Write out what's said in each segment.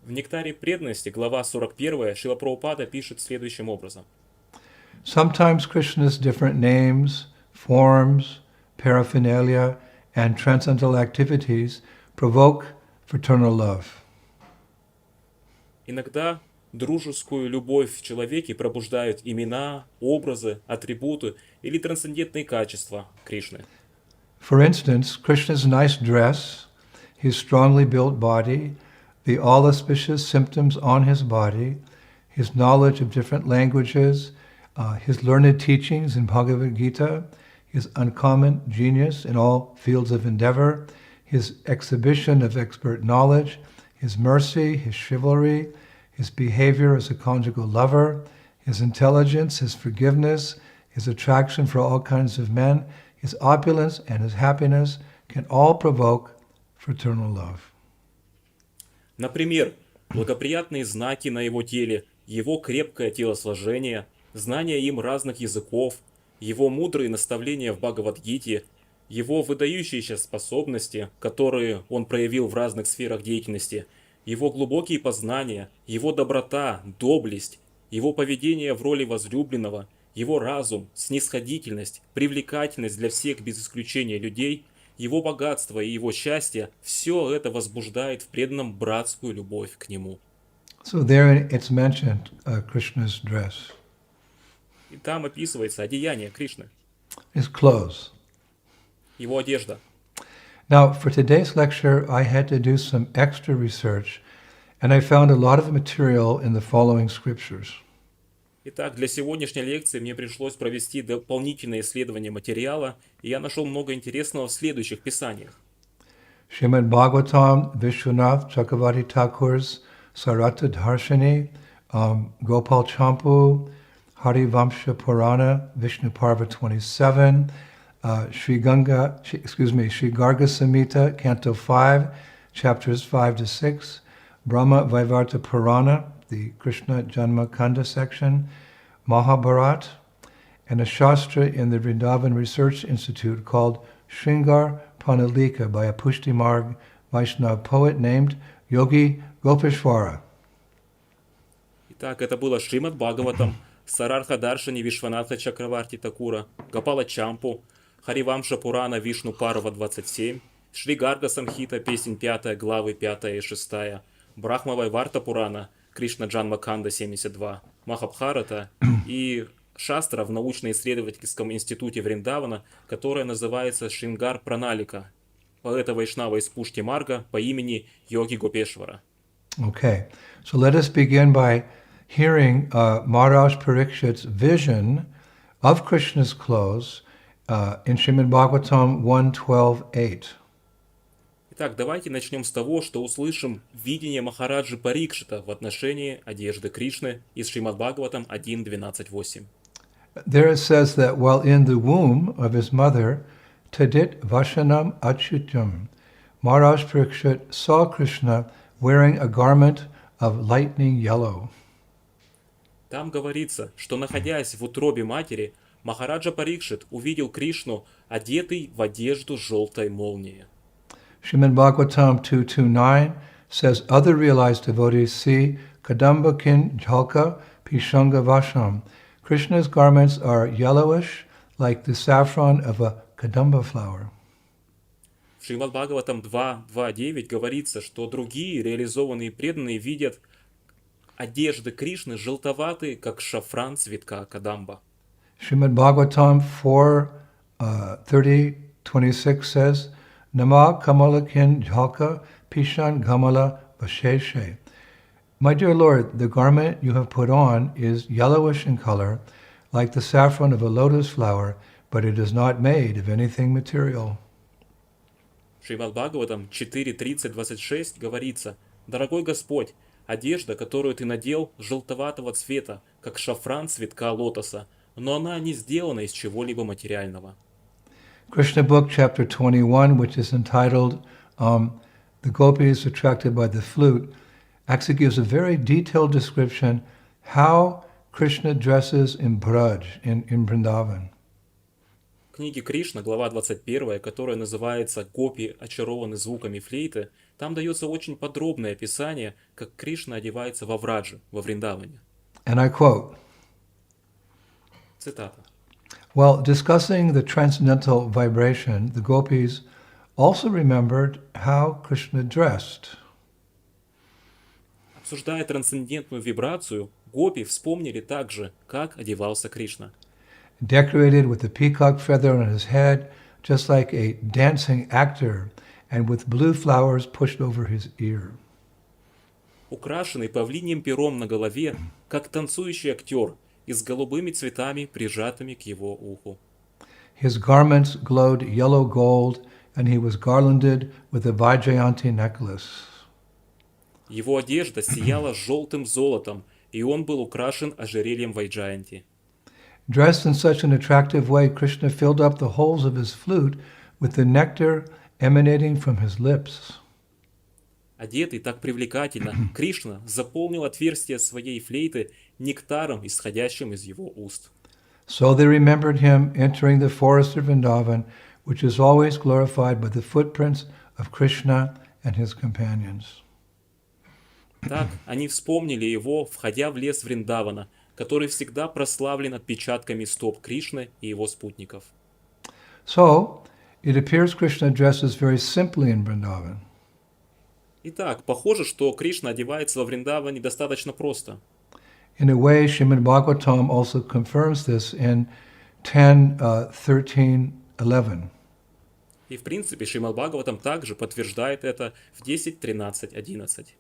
В «Нектаре преданности», глава 41, Шрила Прабхупада пишет следующим образом. Sometimes Krishna's different names, forms, paraphernalia, and transcendental activities provoke fraternal love. Иногда дружескую любовь в человеке пробуждают имена, образы, атрибуты или трансцендентные качества Кришны. For instance, Krishna's nice dress, his strongly built body, the all-auspicious symptoms on his body, his knowledge of different languages, his learned teachings in Bhagavad Gita, his uncommon genius in all fields of endeavor, his exhibition of expert knowledge, his mercy, his chivalry, his behavior as a conjugal lover, his intelligence, his forgiveness, his attraction for all kinds of men, his opulence and his happiness can all provoke fraternal love. Например, благоприятные знаки на его теле, его крепкое телосложение, знание им разных языков, его мудрые наставления в Бхагавад-гите, его выдающиеся способности, которые он проявил в разных сферах деятельности, его глубокие познания, его доброта, доблесть, его поведение в роли возлюбленного, его разум, снисходительность, привлекательность для всех без исключения людей, его богатство и его счастье – все это возбуждает в преданном братскую любовь к нему. So there it's mentioned Krishna's dress, И там описывается одеяние Кришны, his clothes. его одежда. Now, for today's lecture, I had to do some extra research, and I found a lot of material in the following scriptures. Итак, для сегодняшней лекции мне пришлось провести дополнительное исследование материала, и я нашел много интересного в следующих писаниях. Srimad Bhagavatam, Vishwanath Chakravarti Thakur's Sarata Dharshini, Gopal Champu, Harivamsha Purana, Vishnu Parva 27, Sri Garga Samhita, Canto 5, chapters 5 to 6, Brahma Vaivarta Purana, the Krishna Janma Kanda section, Mahabharat, and a Shastra in the Vrindavan Research Institute called Shringar Panalika by a Pushtimarg Vaishnava poet named Yogi Gopeshwara. Итак, это было Шримад Бхагаватам, Сарарха Даршани Вишванатха Чакраварти Такура, Гопала Чампу, Харивамша Пурана Вишну Парва 27, Шри Гарга Самхита, песнь 5, главы 5 и 6, Брахма Вайварта Пурана, Кришна Джанма Канда 72, Махабхарата и Шастра в научно-исследовательском институте Вриндавана, которая называется Шрингар Праналика, поэта Вайшнава из Пушти Марга по имени Йоги Гопешвара. Okay, so let us begin by hearing Maharaj Parikshit's vision of Krishna's clothes in Srimad Bhagavatam 1.12.8. Итак, давайте начнем с того, что услышим видение Махараджи Парикшита в отношении одежды Кришны из Шримад Бхагаватам 1.12.8. There it says that while in the womb of his mother, Tadit Vashanam Achyutam, Maharaj Parikshit saw Krishna wearing a garment of lightning yellow. Там говорится, что находясь в утробе матери, Махараджа Парикшит увидел Кришну, одетый в одежду желтой молнии. Srimad Bhagavatam 2.2.9 says other realized devotees see Kadamba Kin Jhalka Pishanga Vasham. Krishna's garments are yellowish like the saffron of a kadamba flower. В Шримад Бхагаватам 2.2.9 говорится, что другие реализованные преданные видят одежды Кришны желтоватые, как шафран цветка кадамба. Srimad Bhagavatam 4.30.26 says Nama Kamalakin Jhalka Pishan Gamala Vasheshe. My dear Lord, the garment you have put on is yellowish in color, like the saffron of a lotus flower, but it is not made of anything material. Шримад Бхагаватам 4.30.26 говорится: «Дорогой Господь, одежда, которую ты надел, желтоватого цвета, как шафран цветка лотоса, но она не сделана из чего-либо материального». Krishna book, chapter 21, which is entitled The Gopis Attracted by the Flute, actually gives a very detailed description how Krishna dresses in Braj, in Vrindavan. книге Кришна, глава 21, которая называется «Гопи очарованы звуками флейты», там дается очень подробное описание, как Кришна одевается во Враджи, во Вриндаване. And I quote, Цитата. while discussing the transcendental vibration, the gopis also remembered how Krishna dressed. Обсуждая трансцендентную вибрацию, гопи вспомнили также, как одевался Кришна. Decorated with a peacock feather on his head, just like a dancing actor, and with blue flowers pushed over his ear. Украшенный павлиньим пером на голове, как танцующий актер, и с голубыми цветами, прижатыми к его уху. His garments glowed yellow gold, and he was garlanded with a Vajjayanti necklace. Его одежда сияла желтым золотом, и он был украшен ожерельем Вайджаянти. Dressed in such an attractive way, Krishna filled up the holes of his flute with the nectar emanating from his lips. Одетый так привлекательно, Кришна заполнил отверстие своей флейты нектаром, исходящим из его уст. So they remembered him entering the forest of Vrindavan, which is always glorified by the footprints of Krishna and his companions. Так они вспомнили его, входя в лес Вриндавана, который всегда прославлен отпечатками стоп Кришны и его спутников. So, it appears Krishna dresses very simply in Vrindavan. Итак, похоже, что Кришна одевается во Вриндаване достаточно просто. In a way, Srimad Bhagavatam also confirms this in 10, 13, 11. И в принципе Шримад Бхагаватам также подтверждает это в 10, 13, 11.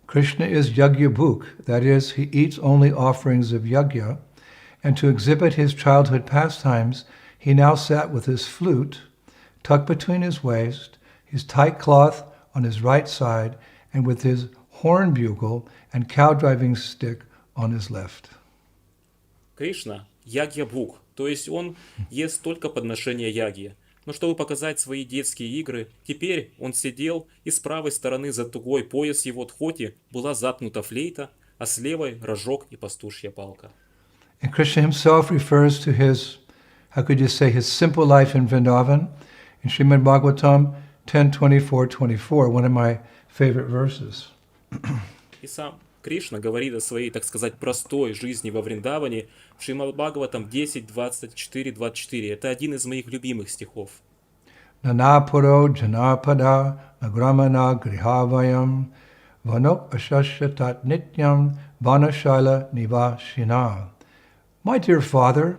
Krishna is yagya bhuk, that is, he eats only offerings of yagya, and to exhibit his childhood pastimes, he now sat with his flute tucked between his waist, his tight cloth on his right side, and with his horn bugle and cow driving stick on his left. Кришна – ягья-бхук, то есть он ест только подношения ягьи. Но чтобы показать свои детские игры, теперь он сидел, и с правой стороны за тугой пояс его тхоти была заткнута флейта, а с левой – рожок и пастушья палка. And Krishna himself refers to his, how could you say, his simple life in Vrindavan in Srimad Bhagavatam 10:24-24, one of my favorite verses. И сам Кришна говорит о своей, так сказать, простой жизни во Вриндаване в Шримад Бхагаватам 10, 24, 24. Это один из моих любимых стихов. Nanapuro janapada nagramana grihavayam vanok ashashyatat nityam vanashala nivashina. My dear father,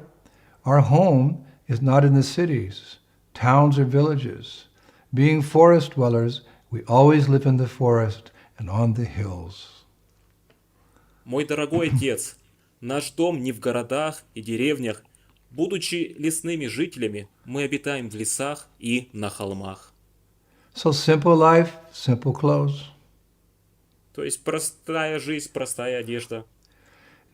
our home is not in the cities, towns or villages. Being forest dwellers, we always live in the forest and on the hills. Мой дорогой отец, наш дом не в городах и деревнях. Будучи лесными жителями, мы обитаем в лесах и на холмах. So simple life, simple clothes. То есть простая жизнь, простая одежда.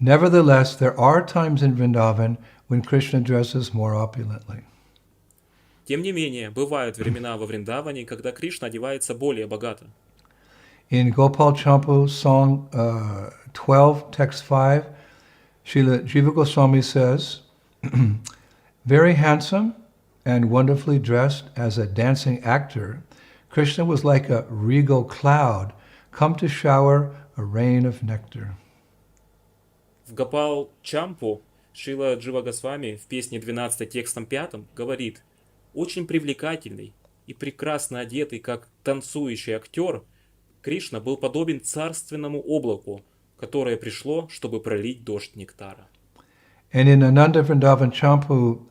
Nevertheless, there are times in Vrindavan when Krishna dresses more opulently. Тем не менее, бывают времена во Вриндаване, когда Кришна одевается более богато. In Gopal Champu, Song 12, Text 5, Srila Jiva Goswami says, very handsome and wonderfully dressed as a dancing actor, Krishna was like a regal cloud come to shower a rain of nectar. В Гопал Чампу Шрила Джива Госвами в песне 12 текстом 5 говорит: очень привлекательный и прекрасно одетый, как танцующий актер, Кришна был подобен царственному облаку, которое пришло, чтобы пролить дождь нектара. And in Ananda Vrindavan Champu,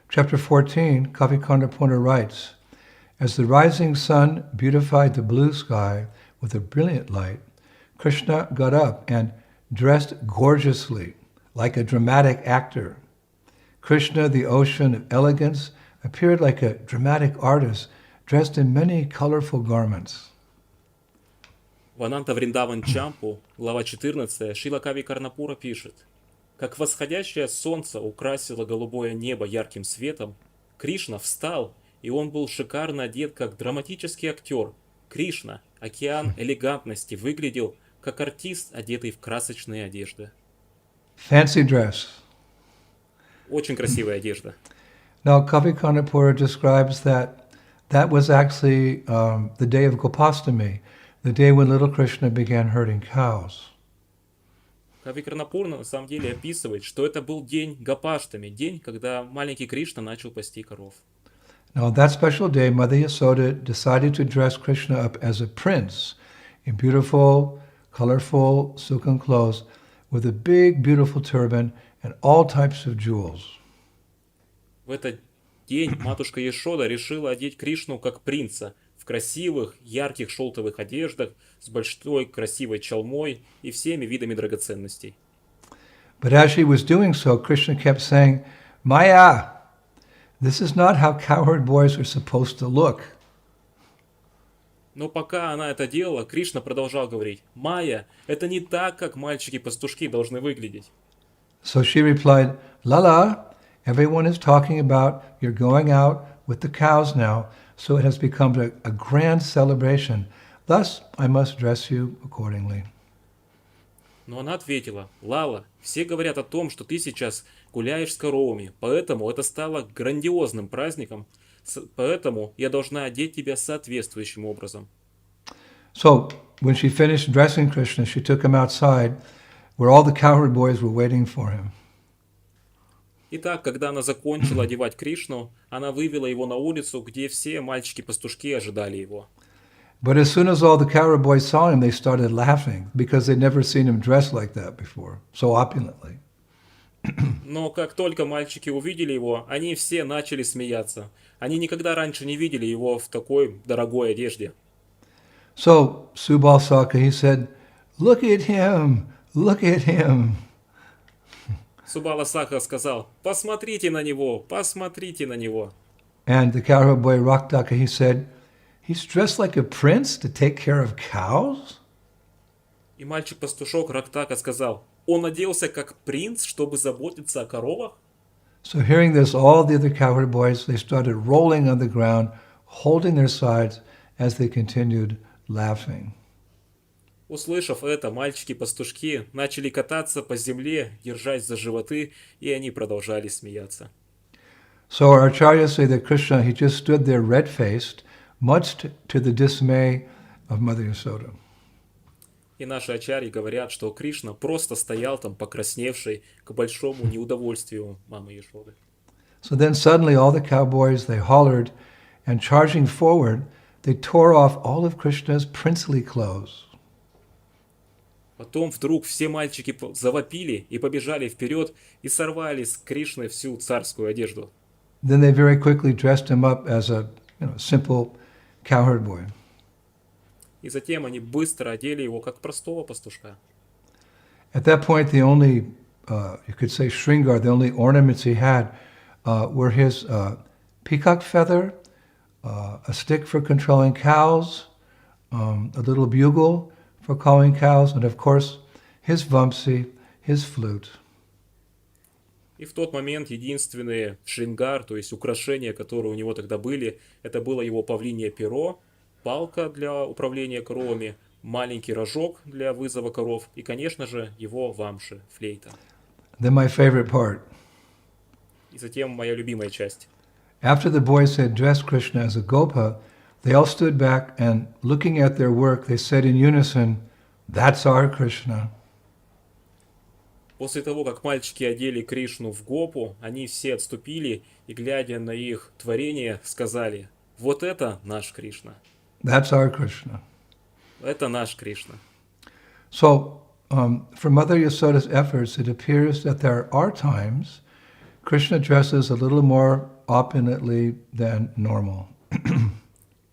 chapter 14, Kavikarna Purna writes, as the rising sun beautified the blue sky with a brilliant light, Krishna got up and dressed gorgeously, like a dramatic actor. Krishna, the ocean of elegance, appeared like a dramatic artist, dressed in many colorful garments. В Ананта Вриндаван Чампу, глава 14, Шрила Кави Карнапура пишет: как восходящее солнце украсило голубое небо ярким светом, Кришна встал, и он был шикарно одет, как драматический актер. Кришна, океан элегантности, выглядел как артист, одетый в красочные одежды. Fancy dress. Очень красивая одежда. Now, Kavi Kanapura describes that was actually the day of Gopastami, the day when little Krishna began herding cows. Кави Карнапурна на самом деле описывает, что это был день Гопаштами, день, когда маленький Кришна начал пасти коров. Now, on that special day, Mother Yasoda decided to dress Krishna up as a prince in beautiful, colorful silken clothes with a big, beautiful turban and all types of jewels. В этот день матушка Ешода решила одеть Кришну как принца в красивых, ярких шелтовых одеждах с большой красивой чалмой и всеми видами драгоценностей. But as she was doing so, Krishna kept saying, Maya, this is not how cowherd boys are supposed to look. Но пока она это делала, Кришна продолжал говорить: «Майя, это не так, как мальчики-пастушки должны выглядеть». So she replied, Lala, everyone is talking about you're going out with the cows now, so it has become a grand celebration. Thus, I must dress you accordingly. Но она ответила: «Лала, все говорят о том, что ты сейчас гуляешь с коровами, поэтому это стало грандиозным праздником, поэтому я должна одеть тебя соответствующим образом». So, when she finished dressing Krishna, she took him outside where all the cowherd boys were waiting for him. Итак, когда она закончила одевать Кришну, она вывела его на улицу, где все мальчики-пастушки ожидали его. But as soon as all the cowherd boys saw him, they started laughing because they'd never seen him dressed like that before, so opulently. Но как только мальчики увидели его, они все начали смеяться. Они никогда раньше не видели его в такой дорогой одежде. So Subal Saka, he said, look at him, look at him. Субала Саха сказал: «Посмотрите на него, посмотрите на него». And the cowherd boy Raktaka, he said, he's dressed like a prince to take care of cows? И мальчик-пастушок Рактака сказал: «Он оделся как принц, чтобы заботиться о коровах?» So hearing this, all the other cowherd boys, they started rolling on the ground, holding their sides as they continued laughing. Услышав это, мальчики-пастушки начали кататься по земле, держась за животы, и они продолжали смеяться. So our acharyas say that Krishna, he just stood there red-faced, much to the dismay of Mother Yasoda. И наши ачарьи говорят, что Кришна просто стоял там покрасневший к большому неудовольствию мамы Ешоды. So then suddenly all the cowboys, they hollered, and charging forward, they tore off all of Krishna's princely clothes. Потом вдруг все мальчики завопили и побежали вперед и сорвали с Кришны всю царскую одежду. Then they very quickly dressed him up as a simple cowherd boy. И затем они быстро одели его как простого пастушка. At that point, the only, you could say Shringar, the only ornaments he had were his peacock feather, a stick for controlling cows, a little bugle for calling cows, and of course, his vamsi, his flute. И в тот момент единственные шрингар, то есть украшения, которые у него тогда были, это было его павлинье перо, палка для управления коровами, маленький рожок для вызова коров и, конечно же, его вамши, флейта. Then my favorite part. И затем моя любимая часть. After the boys had dressed Krishna as a gopa, they all stood back and looking at their work, they said in unison, "That's our Krishna." После того, как мальчики одели Кришну в гопу, они все отступили и, глядя на их творение, сказали: «Вот это наш Кришна». That's our Krishna. Это наш Кришна. So, from Mother Yasoda's efforts, it appears that there are times Krishna dresses a little more opulently than normal.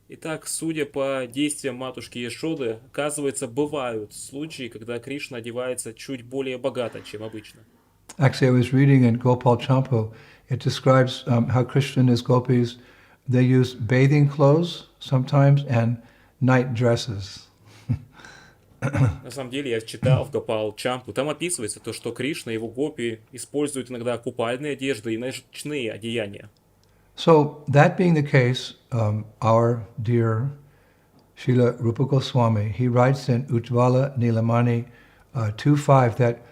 Итак, судя по действиям матушки Ешоды, оказывается, бывают случаи, когда Кришна одевается чуть более богато, чем обычно. Actually, I was reading in Gopal Champu, it describes how Krishna and his gopis, they use bathing clothes sometimes and night dresses. На самом деле, я читал в Гопал Чампу, там описывается то, что Кришна и его гопи используют иногда купальные одежды и ночные одеяния. So, that being the case, our dear Srila Rupa Goswami, he writes in Ujjvala Nilamani 2.5 that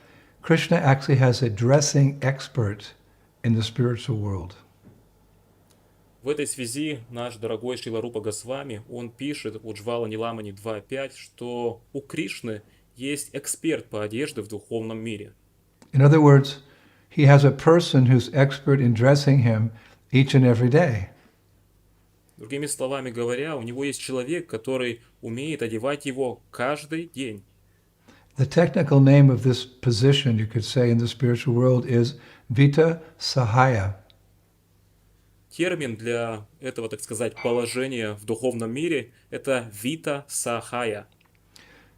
Krishna actually has a dressing expert in the spiritual world. В этой связи наш дорогой Шрила Рупа Госвами, он пишет у Джвала Ниламани 2.5, что у Кришны есть эксперт по одежде в духовном мире. In other words, he has a person who's expert in dressing him each and every day. Другими словами говоря, у него есть человек, который умеет одевать его каждый день. The technical name of this position, you could say, in the spiritual world is Vita Sahaya. Термин для этого, так сказать, положения в духовном мире – это Вита Сахая.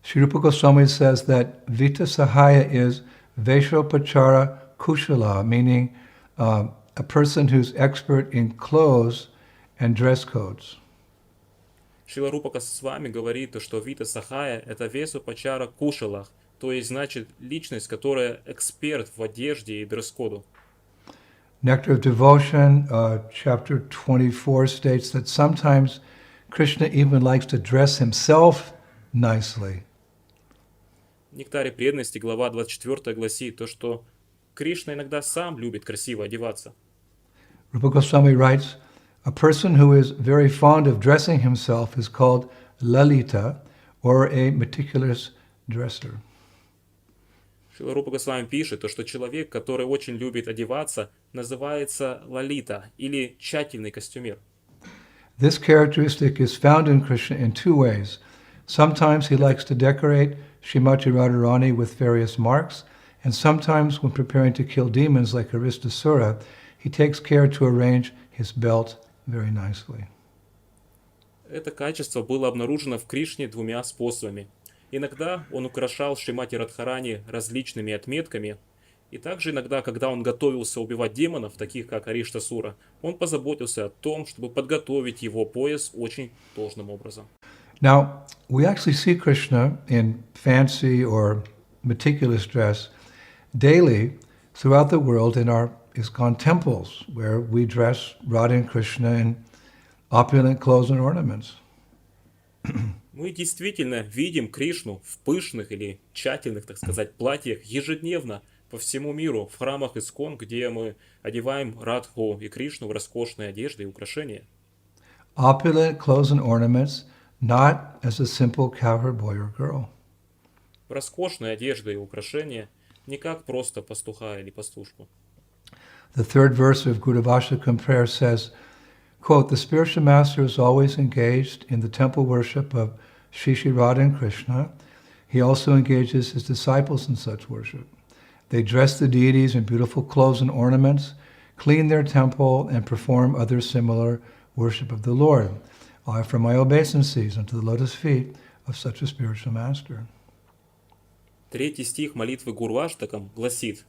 Sri Rupa Goswami says that Vita Sahaya is Veshopachara Kushala, meaning a person who's expert in clothes and dress codes. Шрила Рупа Госвами говорит, что Вита Сахая – это Весу Пачара Кушалах, то есть, значит, личность, которая эксперт в одежде и дресс-коду. Nectar of Devotion, chapter 24, states that sometimes Krishna even likes to dress himself nicely. В Нектаре преданности, глава 24 гласит то, что Кришна иногда сам любит красиво одеваться. Rupa Goswami writes, a person who is very fond of dressing himself is called Lalita, or a meticulous dresser. Шрила Рупа Госвами пишет, то, что человек, который очень любит одеваться, называется лалита или тщательный костюмер. This characteristic is found in Krishna in two ways. Sometimes he likes to decorate Srimati Radharani with various marks, and sometimes when preparing to kill demons like Aristasura, he takes care to arrange his belt very nicely. Это качество было обнаружено в Кришне двумя способами. Иногда он украшал Шримати Радхарани различными отметками, и также иногда, когда он готовился убивать демонов, таких как Ариштасура, он позаботился о том, чтобы подготовить его пояс очень должным образом. Now, we actually see Krishna in fancy or meticulous dress daily throughout the world in our ISKCON temples, where we dress Radha and Krishna in opulent clothes and ornaments. Мы действительно видим Кришну в пышных или тщательных, так сказать, платьях ежедневно по всему миру, в храмах Искон, где мы одеваем Радху и Кришну в роскошные одежды и украшения. Opulent clothes and ornaments, not as a simple cowherd boy or girl. В роскошные одежды и украшения, не как просто пастуха или пастушку. The third verse of Guruvashakam prayer says, quote, the spiritual master is always engaged in the temple worship of Shri Shri Radha and Krishna. He also engages his disciples in such worship. They dress the deities in beautiful clothes and ornaments, clean their temple, and perform other similar worship of the Lord. I offer my obeisances unto the lotus feet of such a spiritual master. Третий стих молитвы Гурваштакам гласит: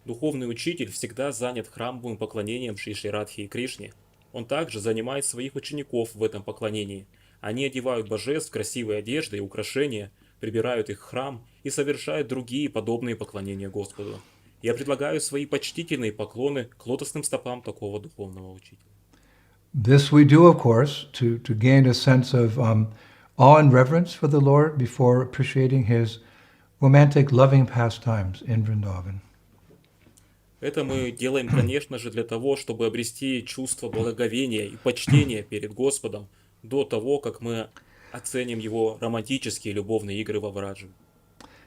«Духовный учитель всегда занят храмовым поклонением Шри Шри Радхе и Кришне. Он также занимает своих учеников в этом поклонении. Они одевают божеств в красивые одежды и украшения, прибирают их в храм и совершают другие подобные поклонения Господу. Я предлагаю свои почтительные поклоны к лотосным стопам такого духовного учителя». This we do, of course, to gain a sense of awe and reverence for the Lord before appreciating his romantic, loving pastimes in Vrindavan. Это мы делаем, конечно же, для того, чтобы обрести чувство благоговения и почтения перед Господом до того, как мы оценим его романтические любовные игры во Враджи.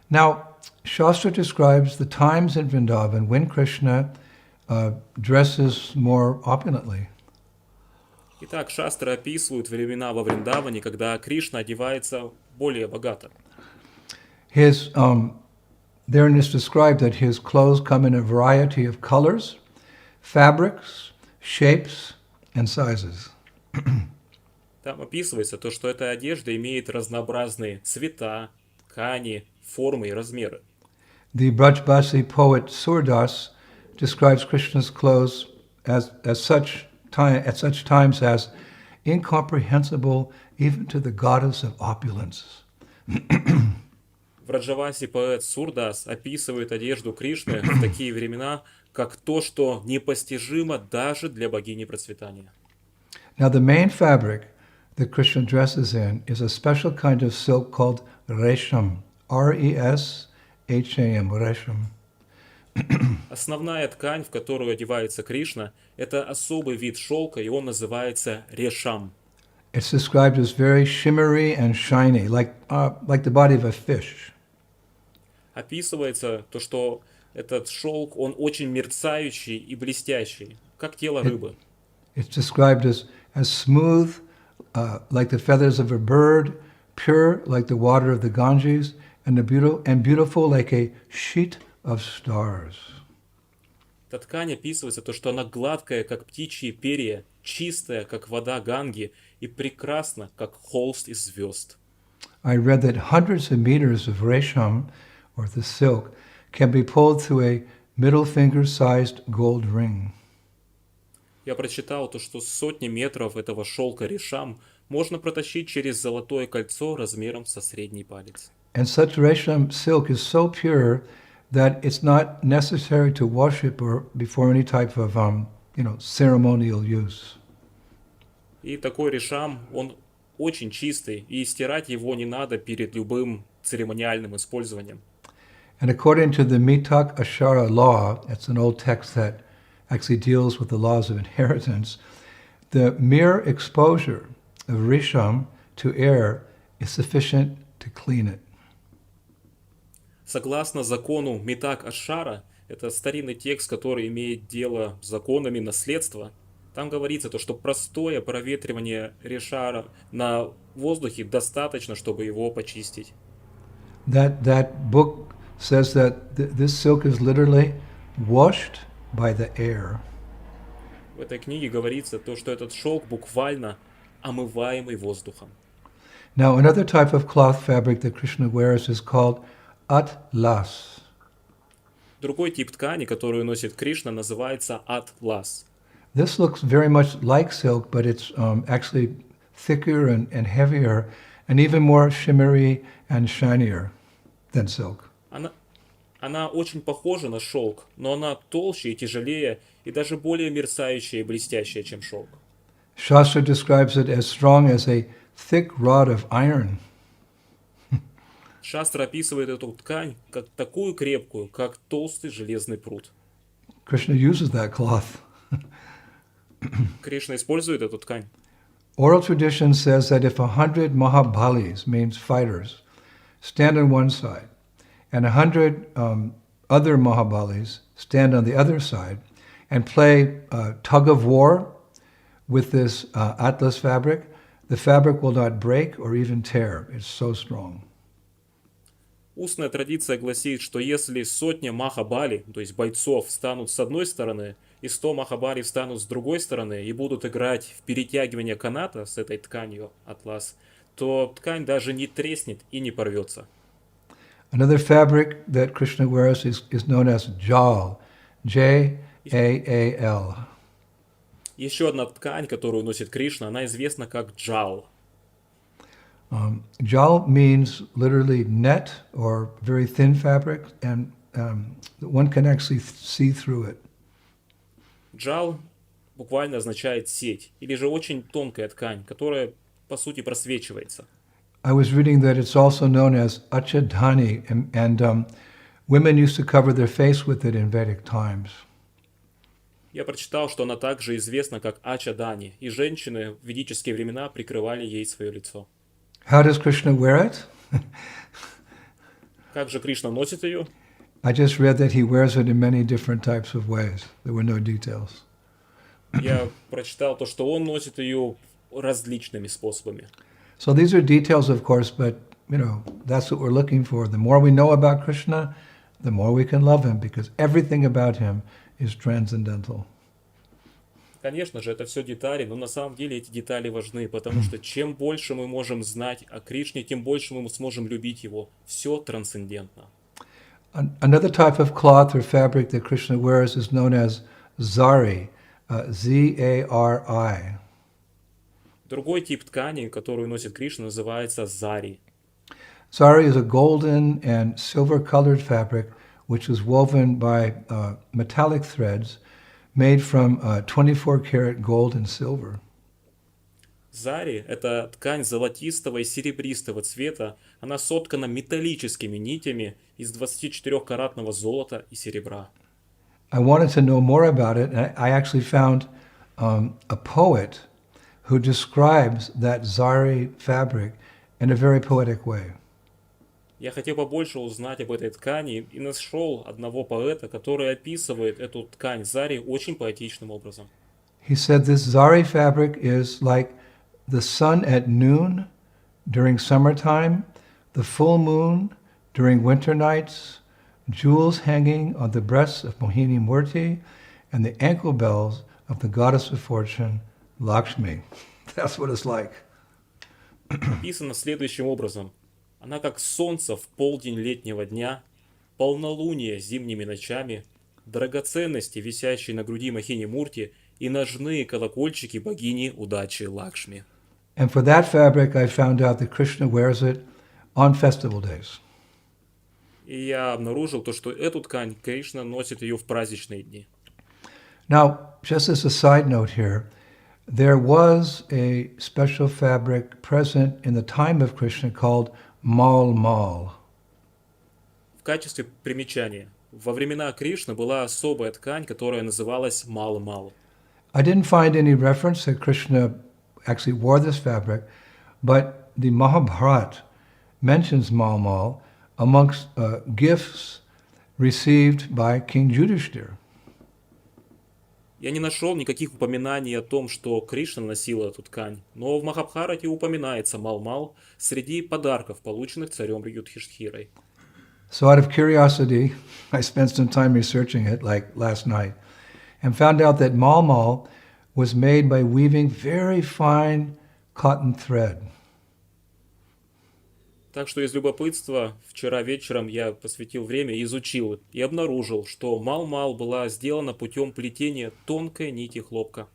Now, Shastra describes the times in Vrindavan when Krishna dresses more opulently. Итак, шастры описывают времена во Вриндаване, когда Кришна одевается более богато. Therein is described that his clothes come in a variety of colors, fabrics, shapes, and sizes. Там описывается то, что эта одежда имеет разнообразные цвета, ткани, формы и размеры. The Brajbasi poet Surdas describes Krishna's clothes at such times as incomprehensible even to the goddess of opulence. В Раджаваси поэт Сурдас описывает одежду Кришны в такие времена, как то, что непостижимо даже для богини процветания. Now the main fabric that Krishna dresses in is a special kind of silk called resham, R-E-S-H-A-M, resham. Основная ткань, в которую одевается Кришна, это особый вид шелка, и он называется решам. It's described as very shimmery and shiny, like the body of a fish. Описывается то, что этот шелк, он очень мерцающий и блестящий, как тело It, рыбы. it's described as smooth, like the feathers of a bird, pure like the water of the Ganges, and beautiful like a sheet of stars. Эта ткань описывается то, что она гладкая, как птичьи перья, чистая, как вода Ганги, и прекрасна, как холст из звезд. I read that hundreds of meters of resham, or the silk, can be pulled through a middle finger-sized gold ring. Я прочитал то, что сотни метров этого шелка решам можно протащить через золотое кольцо размером со средний палец. And such resham silk is so pure that it's not necessary to wash it before any type of, ceremonial use. И такой решам, он очень чистый, и стирать его не надо перед любым церемониальным использованием. And according to the Mitak Ashara law, it's an old text that actually deals with the laws of inheritance, the mere exposure of risham to air is sufficient to clean it. Согласно закону Митак Ашара, это старинный текст, который имеет дело с законами наследства, там говорится то, что простое проветривание решара на воздухе достаточно, чтобы его почистить. That book says that this silk is literally washed by the air. В этой книге говорится то, что этот шелк буквально омываемый воздухом. Now, another type of cloth fabric that Krishna wears is called atlas. Другой тип ткани, которую носит Кришна, называется атлас. This looks very much like silk, but it's actually thicker and heavier, and even more shimmery and shinier than silk. Она очень похожа на шелк, но она толще и тяжелее, и даже более мерцающая и блестящая, чем шелк. Shastra describes it as strong as a thick rod of iron. Шастра описывает эту ткань как такую крепкую, как толстый железный пруд. Krishna uses that cloth. Кришна использует эту ткань. Oral tradition says that if 100 Mahabhalis, means fighters, stand on one side, and 100 other Mahabhalis stand on the other side, and play tug of war with this atlas fabric, the fabric will not break or even tear. It's so strong. Устная традиция гласит, что если сотня Махабали, то есть бойцов, встанут с одной стороны, и 100 Махабали встанут с другой стороны и будут играть в перетягивание каната с этой тканью атлас, то ткань даже не треснет и не порвется. Another fabric that Krishna wears is known as jal, J-A-A-L. Еще одна ткань, которую носит Кришна, она известна как джал. Jal means literally net or very thin fabric, and one can actually see through it. Джал буквально означает сеть, или же очень тонкая ткань, которая по сути просвечивается. I was reading that it's also known as achadhani, and women used to cover their face with it in Vedic times. Я прочитал, что она также известна как ачадани, и женщины в ведические времена прикрывали ей свое лицо. How does Krishna wear it? Как же Кришна носит ее? I just read that he wears it in many different types of ways. There were no details. Я прочитал то, что он носит ее различными способами. So these are details, of course, but that's what we're looking for. The more we know about Krishna, the more we can love him, because everything about him is transcendental. Конечно же, это все детали, но на самом деле эти детали важны, потому что чем больше мы можем знать о Кришне, тем больше мы сможем любить его. Все трансцендентно. Another type of cloth or fabric that Krishna wears is known as zari, Z-A-R-I. Другой тип ткани, которую носит Кришна, называется зари. Zari is a golden and silver-colored fabric which is woven by metallic threads made from 24-karat gold and silver. Зари – это ткань золотистого и серебристого цвета. Она соткана металлическими нитями из 24-каратного золота и серебра. I wanted to know more about it, and I actually found a poet who describes that zari fabric in a very poetic way. Я хотел побольше узнать об этой ткани и нашел одного поэта, который описывает эту ткань зари очень поэтичным образом. He said this zari fabric is like the sun at noon during summertime, the full moon during winter nights, jewels hanging on the breasts of Mohini Murti, and the ankle bells of the goddess of fortune, Lakshmi. That's what it's like. Описано следующим образом. Она как солнце в полдень летнего дня, полнолуние зимними ночами, драгоценности, висящие на груди Махини Мурти, и ножные колокольчики богини удачи Лакшми. And for that fabric, I found out that Krishna wears it on festival days. И я обнаружил то, что эту ткань Кришна носит ее в праздничные дни. Now, just as a side note here, there was a special fabric present in the time of Krishna called mal. В качестве примечания, во времена Кришны была особая ткань, которая называлась мал-мал. I didn't find any reference that Krishna actually wore this fabric, but the Mahabharata mentions mal amongst gifts received by King Yudhishthira. Я не нашел никаких упоминаний о том, что Кришна носил эту ткань, но в Махабхарате упоминается мал-мал среди подарков, полученных царем Юдхиштхирой. So out of curiosity, I spent some time researching it, like last night, and found out that mal was made by weaving very fine cotton thread. Так что из любопытства вчера вечером я посвятил время и изучил и обнаружил, что мал-мал была сделана путем плетения тонкой нити хлопка.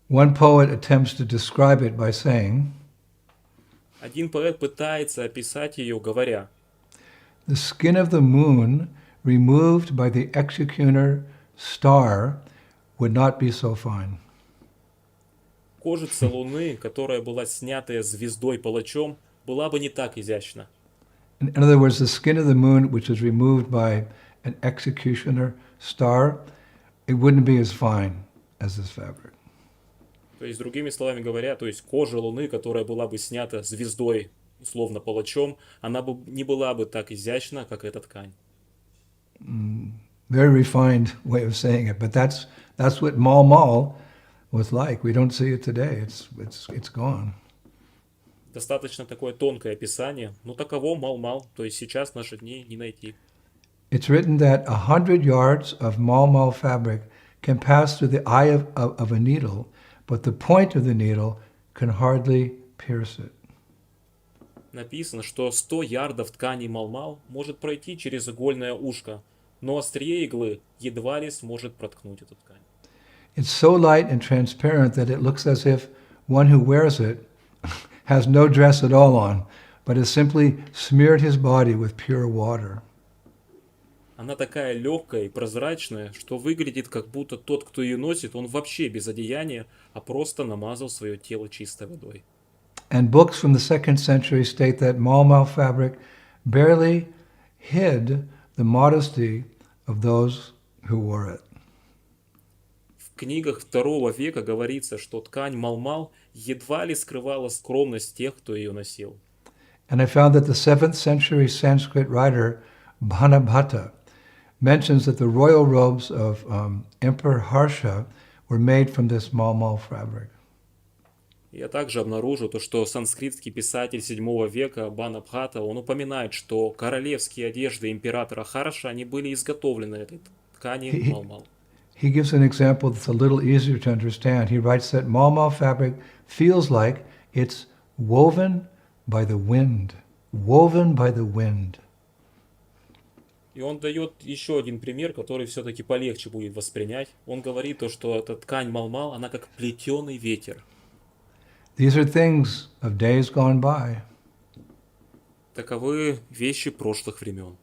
One poet attempts to describe it by saying, Один поэт пытается описать ее, говоря: the skin of the moon removed by the executioner star would not be so fine. Кожица луны, которая была снятая звездой-палачом, была бы не так изящна. In other words, the skin of the moon, which is removed by an executioner star, it wouldn't be as fine as this fabric. То есть, другими словами говоря, то есть кожа луны, которая была бы снята звездой, условно палачом, она бы не была бы так изящна, как эта ткань. Very refined way of saying it, but that's what mal was like. We don't see it today. It's gone. Достаточно такое тонкое описание, но таково мал-мал, то есть сейчас в наши дни не найти. It's written that 100 yards of mal fabric can pass through the eye of a needle, but the point of the needle can hardly pierce it. Написано, что 100 ярдов ткани мал-мал может пройти через игольное ушко, но острие иглы едва ли сможет проткнуть эту ткань. It's so light and transparent that it looks as if one who wears it has no dress at all on, but has simply smeared his body with pure water. Она такая легкая и прозрачная, что выглядит, как будто тот, кто ее носит, он вообще без одеяния, а просто намазал свое тело чистой водой. And books from the 2nd century state that mal fabric barely hid the modesty of those who wore it. В книгах II века говорится, что ткань мал-мал едва ли скрывала скромность тех, кто ее носил. And I found that the 7th century Sanskrit writer Bhanabhatta mentions that the royal robes of Emperor Harsha were made from this mal fabric. Я также обнаружил то, что санскритский писатель VII века Бханабхата, он упоминает, что королевские одежды императора Харша, они были изготовлены этой ткани мал-мал. He gives an example that's a little easier to understand. He writes that mal fabric feels like it's woven by the wind. Woven by the wind. И он дает еще один пример, который все-таки полегче будет воспринять. Он говорит то, что эта ткань мал-мал, она как плетеный ветер. These are things of days gone by. Таковы вещи прошлых времен.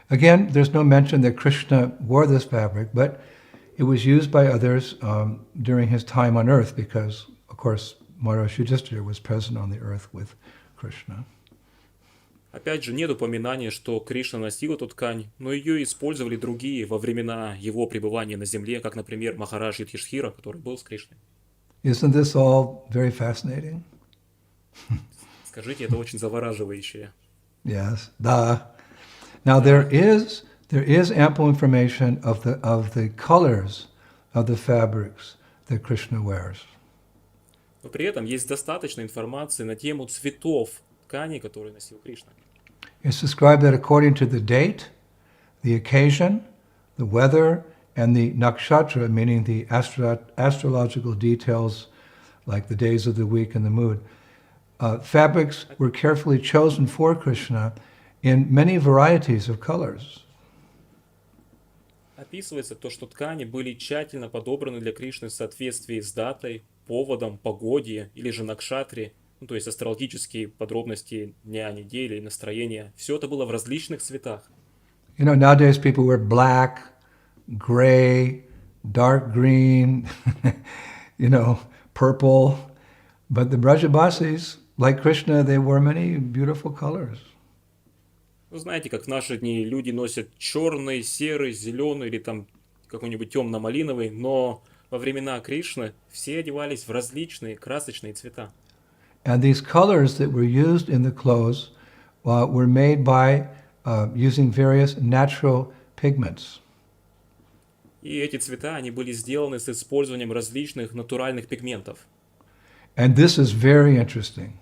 Again, there's no mention that Krishna wore this fabric, but it was used by others during his time on earth because, of course, Maharaj Yudhishthira was present on the earth with Krishna. Опять же, нет упоминания, что Кришна носил эту ткань, но ее использовали другие во времена его пребывания на земле, как, например, Махарадж Юдхишхира, который был с Кришной. Isn't this all very fascinating? Скажите, это очень завораживающе. Yes. Duh. Now there is ample information of the colors of the fabrics that Krishna wears. Но при этом есть достаточно информации на тему цветов ткани, которые носил Кришна. It's described that according to the date, the occasion, the weather, and the nakshatra, meaning the astrological details like the days of the week and the moon, fabrics were carefully chosen for Krishna in many varieties of colors. Описывается то, что ткани были тщательно подобраны для Кришны в соответствии с датой, поводом, погоде или же накшатре, ну, то есть астрологические подробности дня, недели, настроения. Все это было в различных цветах. You know, nowadays people wear black, gray, dark green, purple. But the Brajabasis, like Krishna, they wore many beautiful colors. Ну, знаете, как в наши дни люди носят черный, серый, зеленый или там какой-нибудь темно-малиновый, но во времена Кришны все одевались в различные красочные цвета. And these colors that were used in the clothes were made by using various natural pigments. И эти цвета, они были сделаны с использованием различных натуральных пигментов. And this is very interesting.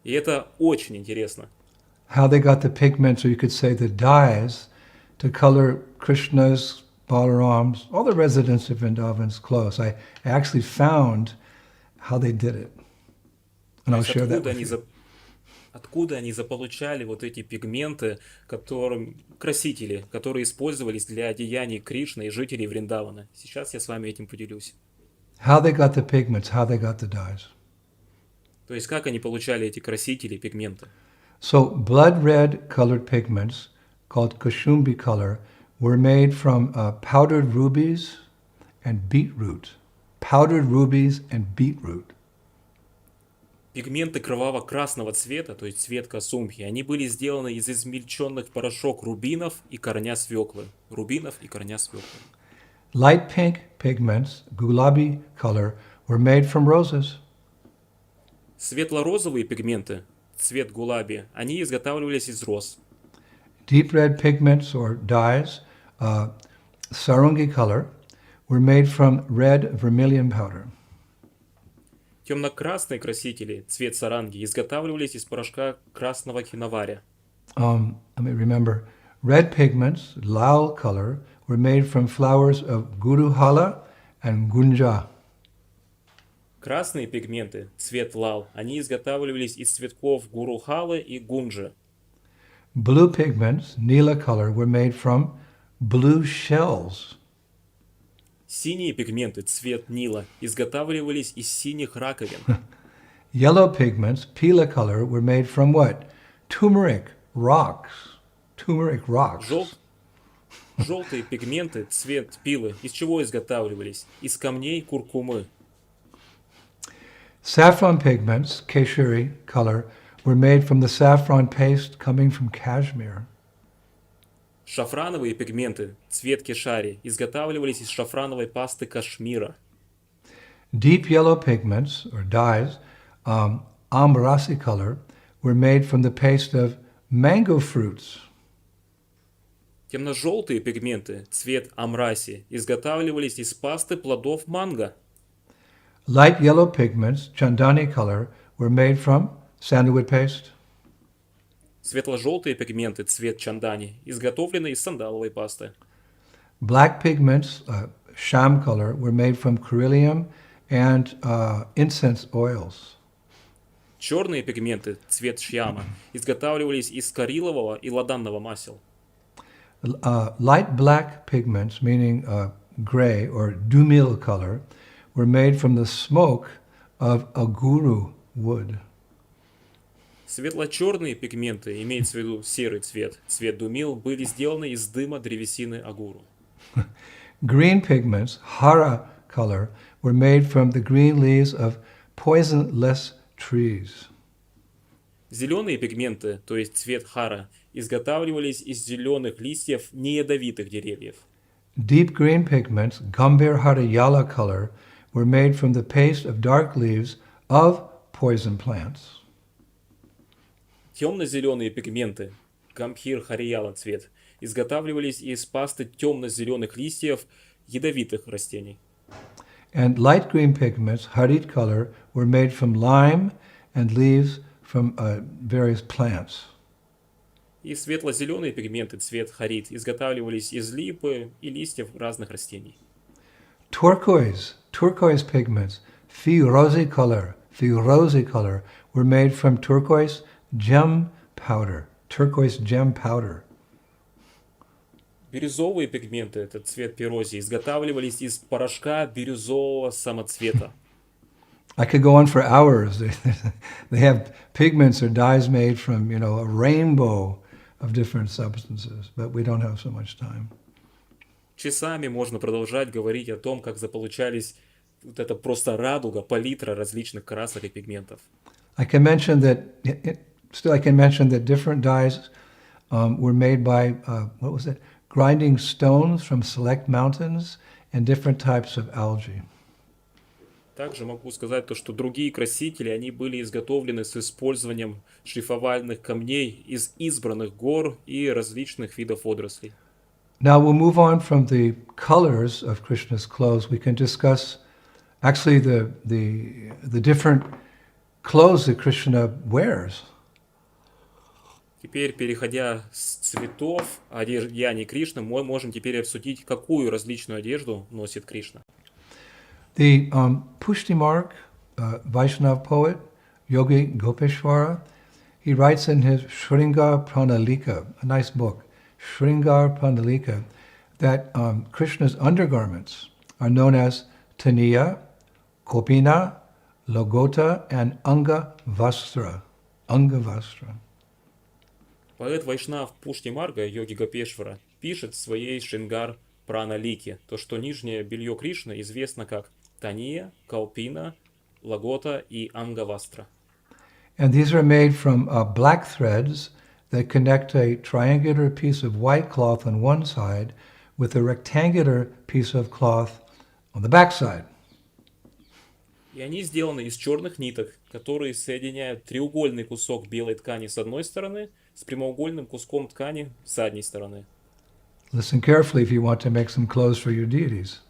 И это очень интересно. How they got the pigments, or you could say the dyes, to color Krishna's, Balaram's, all the residents of Vrindavan's clothes. I actually found how they did it. And I'll share that with you. Откуда они заполучали вот эти пигменты, красители, которые использовались для одеяний Кришны и жителей Вриндавана? Сейчас я с вами этим поделюсь. How they got the pigments, how they got the dyes. То есть, как они получали эти красители, пигменты? So blood red colored pigments, called Kushumbi color, were made from powdered rubies and beetroot. Powdered rubies and beetroot. Пигменты кроваво-красного цвета, то есть цвет косумхи, они были сделаны из измельченных в порошок рубинов и корня свеклы. Рубинов и корня свеклы. Light pink pigments, gulabi color, were made from roses. Светло-розовые пигменты, цвет гулаби, они изготавливались из роз. Deep red pigments or dyes, sarungi color, were made from red vermilion powder. Темно-красные красители, цвет саранги, изготавливались из порошка красного киноваря. Let me remember. Red pigments, lal color, were made from flowers of guruhala and gunja. Красные пигменты, цвет лал, они изготавливались из цветков гурухалы и гунджи. Blue pigments, nila color, were made from blue shells. Синие пигменты, цвет нила, изготавливались из синих раковин. Yellow pigments, pila color, were made from what? Turmeric rocks. Turmeric rocks. Желтые пигменты, цвет пилы, из чего изготавливались? Из камней куркумы. Saffron pigments, keshari color, were made from the saffron paste coming from Kashmir. Шафрановые пигменты, цвет кешари, изготавливались из шафрановой пасты Кашмира. Deep yellow pigments, or dyes, amrasi color, were made from the paste of mango fruits. Темно-желтые пигменты, цвет амраси, изготавливались из пасты плодов манго. Light yellow pigments, chandani color, were made from sandalwood paste. Светло-желтые пигменты, цвет чандани, изготовлены из сандаловой пасты. Black pigments, sham color, were made from beryllium and incense oils. Черные пигменты, цвет шьяма, изготавливались из карилового и ладанного масел. Light black pigments, meaning gray or dumil color, were made from the smoke of aguru wood. Светло-черные пигменты, имеется в виду серый цвет, цвет думил, были сделаны из дыма древесины агуру. Green pigments, hara color, were made from the green leaves of poisonless trees. Зеленые пигменты, то есть цвет хара, изготавливались из зеленых листьев неядовитых деревьев. Deep green pigments, Gambhir Harayala color, were made from the paste of dark leaves of poison plants. Темно-зеленые пигменты, гамбхир харияла цвет, изготавливались из пасты темно-зеленых листьев ядовитых растений. And light green pigments, Harit color, were made from lime and leaves from various plants. И светло-зеленые пигменты, цвет харит, изготавливались из липы и листьев разных растений. Turquoise pigments, Firozi color, were made from turquoise gem powder. Бирюзовые пигменты, это цвет пирозии, изготавливались из порошка бирюзового самоцвета. I could go on for hours. They have pigments or dyes made from, a rainbow of different substances, but we don't have so much time. Часами можно продолжать говорить о том, как заполучались вот это просто радуга, палитра различных красок и пигментов. I can mention that different dyes were made by, grinding stones from select mountains and different types of algae. Также могу сказать то, что другие красители, они были изготовлены с использованием шлифовальных камней из избранных гор и различных видов водорослей. Now we'll move on from the colors of Krishna's clothes. We can discuss actually the different clothes that Krishna wears. Теперь, переходя с цветов одеяний Кришны, мы можем теперь обсудить, какую различную одежду носит Кришна. The Pushtimarg, Vaishnav poet, Yogi Gopeshwara, he writes in his Shringar Pranalika, a nice book, Shringar Pranalika, that Krishna's undergarments are known as Taniya, Kopina, Logota, and Anga Vastra. Поэт Вайшнав Пушти Марга, йоги Гопешвара, пишет в своей Шрингар Праналике, то, что нижнее белье Кришны известно как Тания, Калпина, Лагота и Ангавастра. And these are made from black threads that connect a triangular piece of white cloth on one side with a rectangular piece of cloth on the back side. И они сделаны из черных ниток, которые соединяют треугольный кусок белой ткани с одной стороны с прямоугольным куском ткани с задней стороны. Listen carefully if you want to make some clothes for your deities.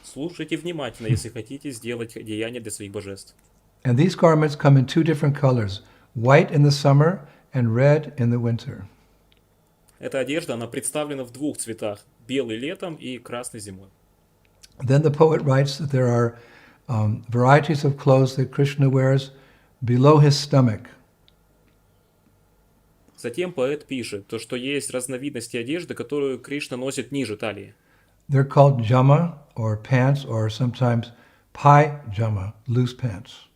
Слушайте внимательно, если хотите сделать одеяние для своих божеств. And these garments come in two different colors, white in the summer and red in the winter. Эта одежда, она представлена в двух цветах, белый летом и красный зимой. Then the poet writes that there are varieties of clothes that Krishna wears below his stomach. Затем поэт пишет, то, что есть разновидности одежды, которую Кришна носит ниже талии. They're called jama, or pants, or sometimes pajama, loose pants.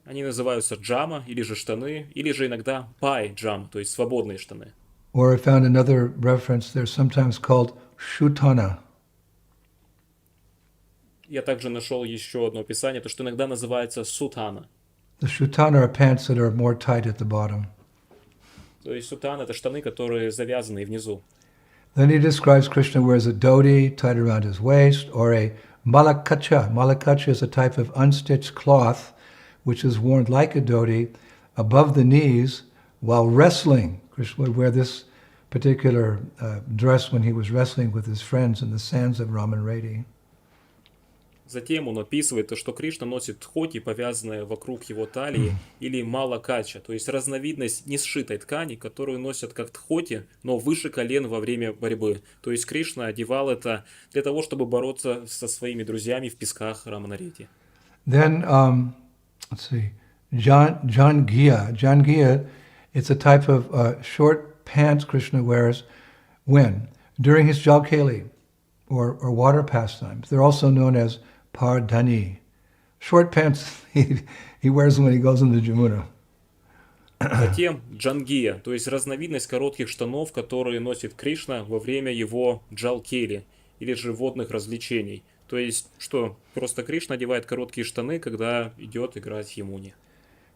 Они называются джама, или же штаны, или же иногда пай-джам, то есть свободные штаны. Or I found another reference, they're sometimes called shutana. Я также нашел еще одно описание, то, что иногда называется сутана. The shutana are pants that are more tight at the bottom. То есть сутана — это штаны, которые завязаны внизу. Then he describes Krishna wears a dhoti tied around his waist, or a malakacha. Malakacha is a type of unstitched cloth which is worn like a dhoti above the knees while wrestling. Krishna would wear this particular dress when he was wrestling with his friends in the sands of Ramanredi. Затем он описывает то, что Кришна носит тхоти, повязанные вокруг его талии, или малакача, то есть разновидность несшитой ткани, которую носят как тхоти, но выше колен во время борьбы. То есть Кришна одевал это для того, чтобы бороться со своими друзьями в песках Раманарети. Then, let's see, Jangiya. Jangiya, it's a type of short pants Krishna wears when? During his Jalkali, or water pastimes. They're also known as Pardhani. Short pants he wears them when he goes into Jamuna. Затем джангия, то есть разновидность коротких штанов, которые носит Кришна во время его джалкели, или же водных развлечений. То есть, что просто Кришна одевает короткие штаны, когда идет играть в Ямуне.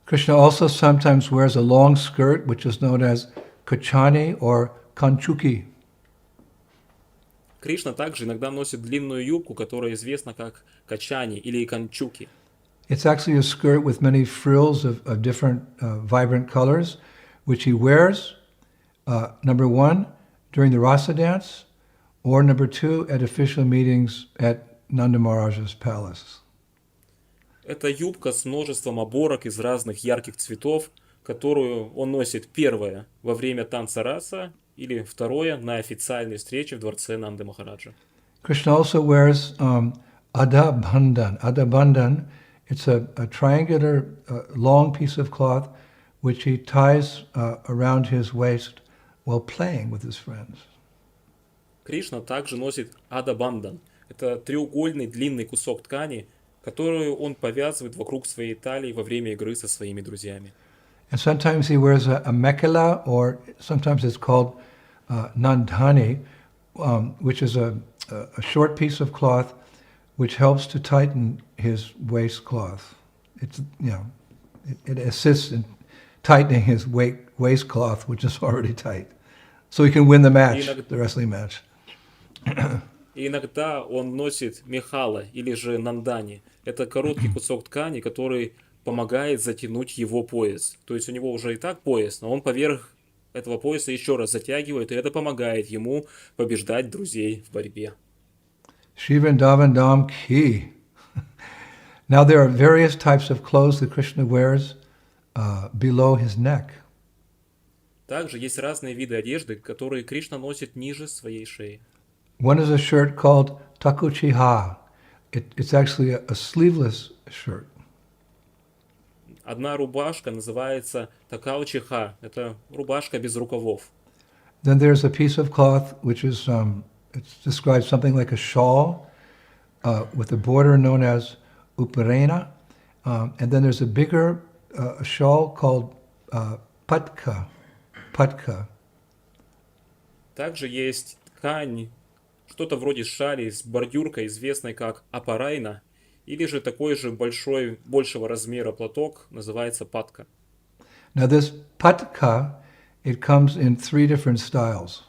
Krishna also sometimes wears a long skirt, which is known as kachani or kanchuki. Кришна также иногда носит длинную юбку, которая известна как качани или канчуки. It's actually a skirt with many frills of different vibrant colors, which he wears, number one, during the rasa dance, or number two, at official meetings at Nanda Maharaj's palace. Это юбка с множеством оборок из разных ярких цветов, которую он носит первое во время танца раса или второе на официальной встрече в дворце Нанды Махараджа. Krishna also wears adabandhan. Adabandhan, it's a triangular long piece of cloth which he ties around his waist while playing with his friends. Кришна также носит адабандан. Это треугольный длинный кусок ткани, которую он повязывает вокруг своей талии во время игры со своими друзьями. And sometimes he wears a mekhala, or sometimes it's called nandhani, which is a short piece of cloth which helps to tighten his waistcloth. It's, it assists in tightening his waistcloth, which is already tight. So he can win the match, the wrestling match. И иногда он носит мехала или же нандани. Это короткий кусок ткани, который помогает затянуть его пояс. То есть у него уже и так пояс, но он поверх этого пояса еще раз затягивает, и это помогает ему побеждать друзей в борьбе. Shri Vrindavan Dham Ki. Now there are various types of clothes that Krishna wears below his neck. Также есть разные виды одежды, которые Кришна носит ниже своей шеи. One is a shirt called takuchiha. It's actually a sleeveless shirt. Одна рубашка называется такаучиха. Это рубашка без рукавов. Then there's a piece of cloth which is, it describes something like a shawl with a border known as uparena. And then there's a bigger shawl called patka. Patka. Также есть ткань, что-то вроде шали с бордюркой, известной как апарайна, или же такой же большего размера платок, называется патка. Now this patka, it comes in 3 different styles.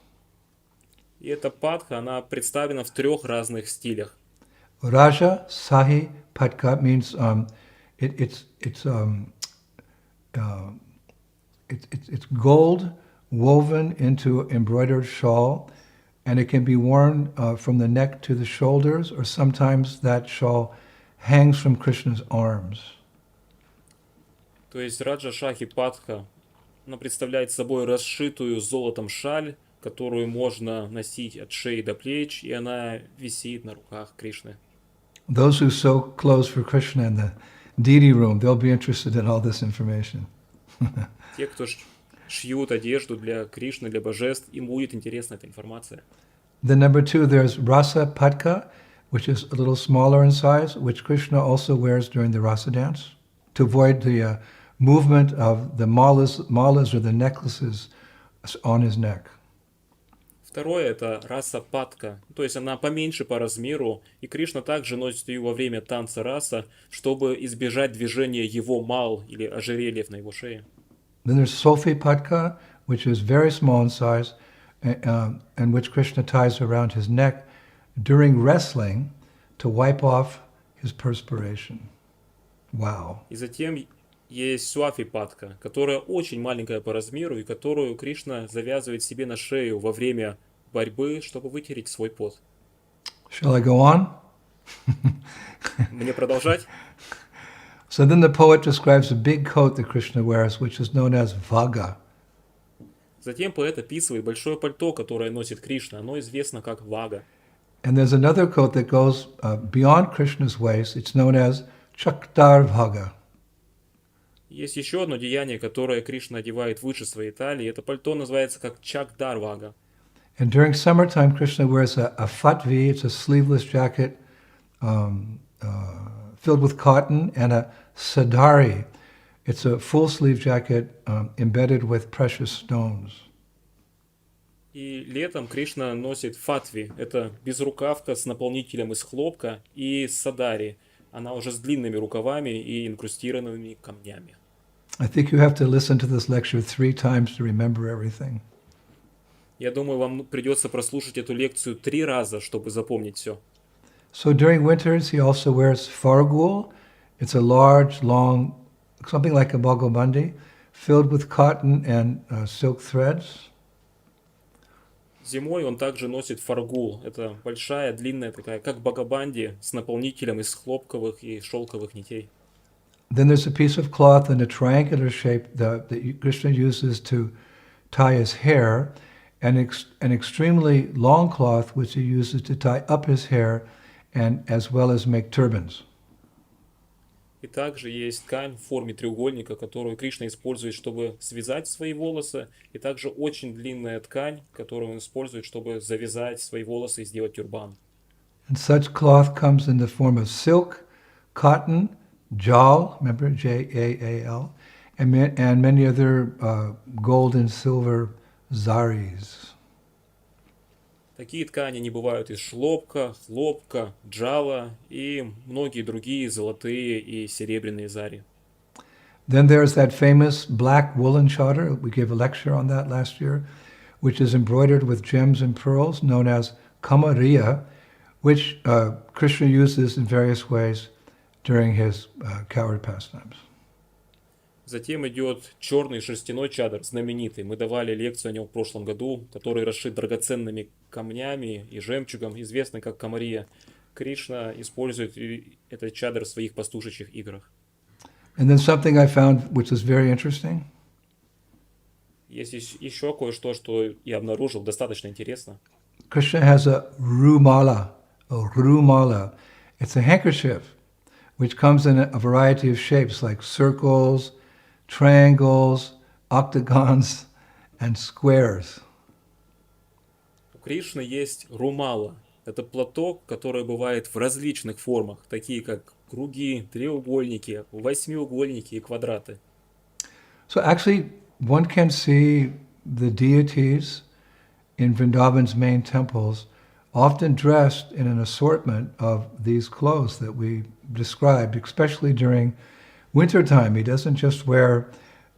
И эта патка, она представлена в 3 разных стилях. Raja Sahi Patka means it's gold woven into embroidered shawl, and it can be worn from the neck to the shoulders, or sometimes that shawl hangs from Krishna's arms. То есть Раджа Шахи Патха, она представляет собой расшитую золотом шаль, которую можно носить от шеи до плеч, и она висит на руках Кришны. Those who sew clothes for Krishna in the deity room, they'll be interested in all this information. Те, кто шьют одежду для Кришны, для божеств, им будет интересна эта информация. Then number 2, there's Rasa Patka, which is a little smaller in size, which Krishna also wears during the rasa dance to avoid the movement of the malas or the necklaces on his neck. Второе – это раса патка, то есть она поменьше по размеру, и Кришна также носит ее во время танца раса, чтобы избежать движения его мал или ожерельев на его шее. Then there's Sofi Patka, which is very small in size, and which Krishna ties around his neck during wrestling to wipe off his perspiration. Wow. И затем есть суафи патка, которая очень маленькая по размеру и которую Кришна завязывает себе на шею во время борьбы, чтобы вытереть свой пот. Shall I go on? Мне продолжать? So then the poet describes a big coat that Krishna wears, which is known as vaga. Затем поэт описывает большое пальто, которое носит Кришна. Оно известно как вага. And there's another coat that goes beyond Krishna's waist. It's known as chakdar vaga. Есть еще одно деяние, которое Кришна одевает выше своей талии. Это пальто называется как чакдар вага. And during summertime, Krishna wears a fatvi. It's a sleeveless jacket filled with cotton, and a sadari. It's a full-sleeve jacket embedded with precious stones. И летом Кришна носит фатви. Это безрукавка с наполнителем из хлопка, и садари. Она уже с длинными рукавами и инкрустированными камнями. I think you have to listen to this lecture 3 times to remember everything. Я думаю, вам придется прослушать эту лекцию 3 раза, чтобы запомнить все. So during winters, he also wears fargul. It's a large, long, something like a bagobandi, filled with cotton and silk threads. Зимой он также носит фаргул. Это большая, длинная такая, как багабанди, с наполнителем из хлопковых и шелковых нитей. Then there's a piece of cloth in a triangular shape that Krishna uses to tie his hair, and an extremely long cloth which he uses to tie up his hair, and as well as make turbans. И также есть ткань в форме треугольника, которую Кришна использует, чтобы связать свои волосы, и также очень длинная ткань, которую он использует, чтобы завязать свои волосы и сделать тюрбан. And such cloth comes in the form of silk, cotton, jal, remember J-A-A-L, and many other gold and silver zaris. Такие ткани не бывают из хлопка, джала и многие другие золотые и серебряные зари. Then there's that famous black woolen chadar. We gave a lecture on that last year, which is embroidered with gems and pearls, known as kamariya, which Krishna uses in various ways during his coward pastimes. Затем идет черный шерстяной чадр, знаменитый. Мы давали лекцию о нем в прошлом году, который расшит драгоценными камнями и жемчугом, известный как камария. Кришна использует этот чадр в своих пастушечьих играх. And then something I found which is very interesting. Есть еще кое-что, что я обнаружил, достаточно интересно. Krishna has a rumala. It's a handkerchief which comes in a variety of shapes like circles, triangles, octagons, and squares. У Кришны есть румала. Это платок, который бывает в различных формах, такие как круги, треугольники, восьмиугольники и квадраты. So actually, one can see the deities in Vrindavan's main temples often dressed in an assortment of these clothes that we described, especially during winter time. He doesn't just wear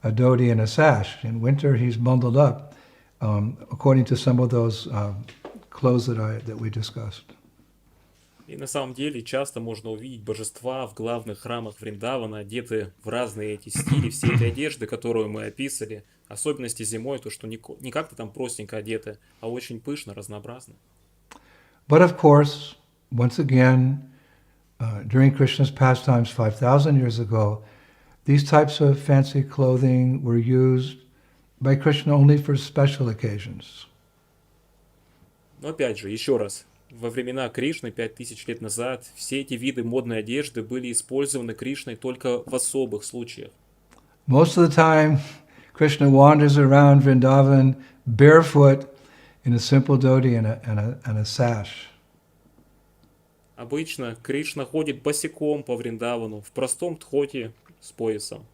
a dhoti and a sash. In winter, he's bundled up, according to some of those clothes that we discussed. И на самом деле часто можно увидеть божества в главных храмах Вриндавана, одеты в разные эти стили, все эти одежды, которую мы описали. Особенности зимой, то, что не как-то там простенько одеты, а очень пышно, разнообразно. But of course, once again, during Krishna's pastimes 5,000 years ago, these types of fancy clothing were used by Krishna only for special occasions. Но опять же, еще раз, во времена Кришны, 5000 лет назад, все эти виды модной одежды были использованы Кришной только в особых случаях. Most of the time, Krishna wanders around Vrindavan barefoot in a simple dhoti and a sash. Обычно Кришна ходит босиком по Вриндавану, в простом тхоте с поясом.